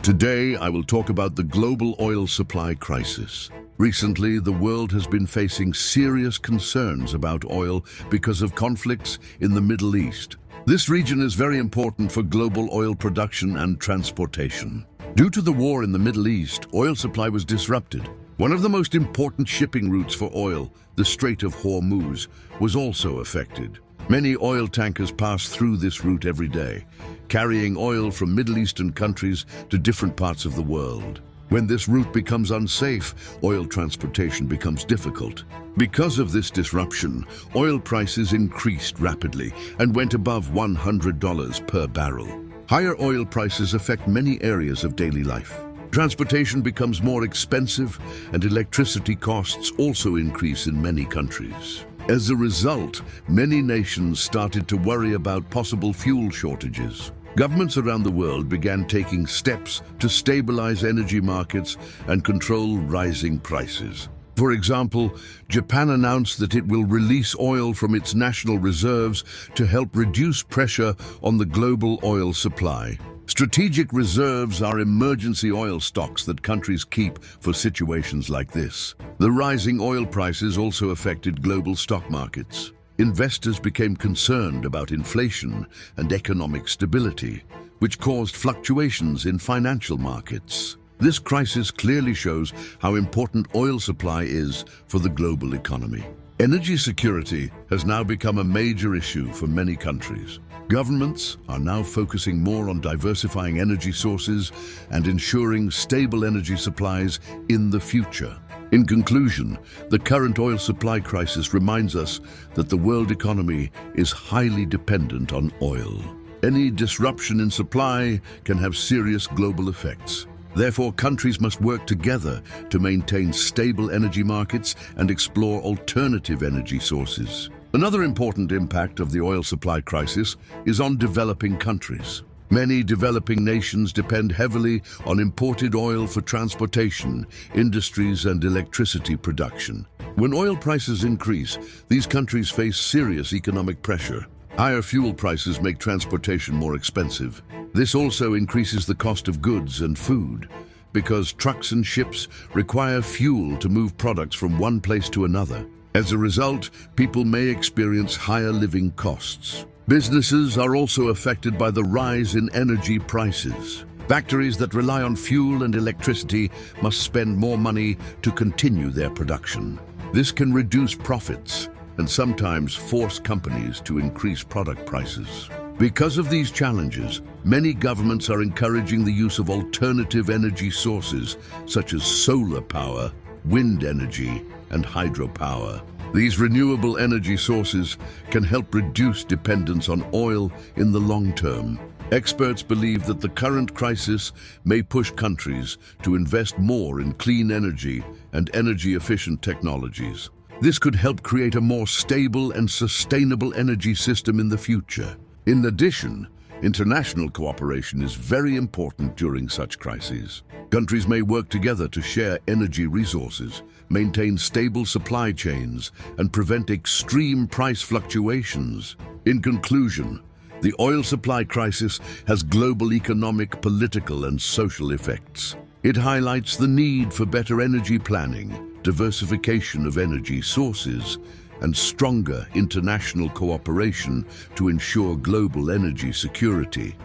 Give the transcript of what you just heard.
Today, I will talk about the global oil supply crisis. Recently, the world has been facing serious concerns about oil because of conflicts in the Middle East. This region is very important for global oil production and transportation. Due to the war in the Middle East, oil supply was disrupted. One of the most important shipping routes for oil, the Strait of Hormuz, was also affected. Many oil tankers pass through this route every day, carrying oil from Middle Eastern countries to different parts of the world. When this route becomes unsafe, oil transportation becomes difficult. Because of this disruption, oil prices increased rapidly and went above $100 per barrel. Higher oil prices affect many areas of daily life. Transportation becomes more expensive, and electricity costs also increase in many countries. As a result, many nations started to worry about possible fuel shortages. Governments around the world began taking steps to stabilize energy markets and control rising prices. For example, Japan announced that it will release oil from its national reserves to help reduce pressure on the global oil supply. Strategic reserves are emergency oil stocks that countries keep for situations like this. The rising oil prices also affected global stock markets. Investors became concerned about inflation and economic stability, which caused fluctuations in financial markets. This crisis clearly shows how important oil supply is for the global economy. Energy security has now become a major issue for many countries. Governments are now focusing more on diversifying energy sources and ensuring stable energy supplies in the future. In conclusion, the current oil supply crisis reminds us that the world economy is highly dependent on oil. Any disruption in supply can have serious global effects. Therefore, countries must work together to maintain stable energy markets and explore alternative energy sources. Another important impact of the oil supply crisis is on developing countries. Many developing nations depend heavily on imported oil for transportation, industries, and electricity production. When oil prices increase, these countries face serious economic pressure. Higher fuel prices make transportation more expensive. This also increases the cost of goods and food, because trucks and ships require fuel to move products from one place to another. As a result, people may experience higher living costs. Businesses are also affected by the rise in energy prices. Factories that rely on fuel and electricity must spend more money to continue their production. This can reduce profits and sometimes force companies to increase product prices. Because of these challenges, many governments are encouraging the use of alternative energy sources such as solar power, wind energy, and hydropower. These renewable energy sources can help reduce dependence on oil in the long term. Experts believe that the current crisis may push countries to invest more in clean energy and energy-efficient technologies. This could help create a more stable and sustainable energy system in the future. In addition, international cooperation is very important during such crises. Countries may work together to share energy resources, maintain stable supply chains, and prevent extreme price fluctuations. In conclusion, the oil supply crisis has global economic, political, and social effects. It highlights the need for better energy planning, diversification of energy sources, and stronger international cooperation to ensure global energy security.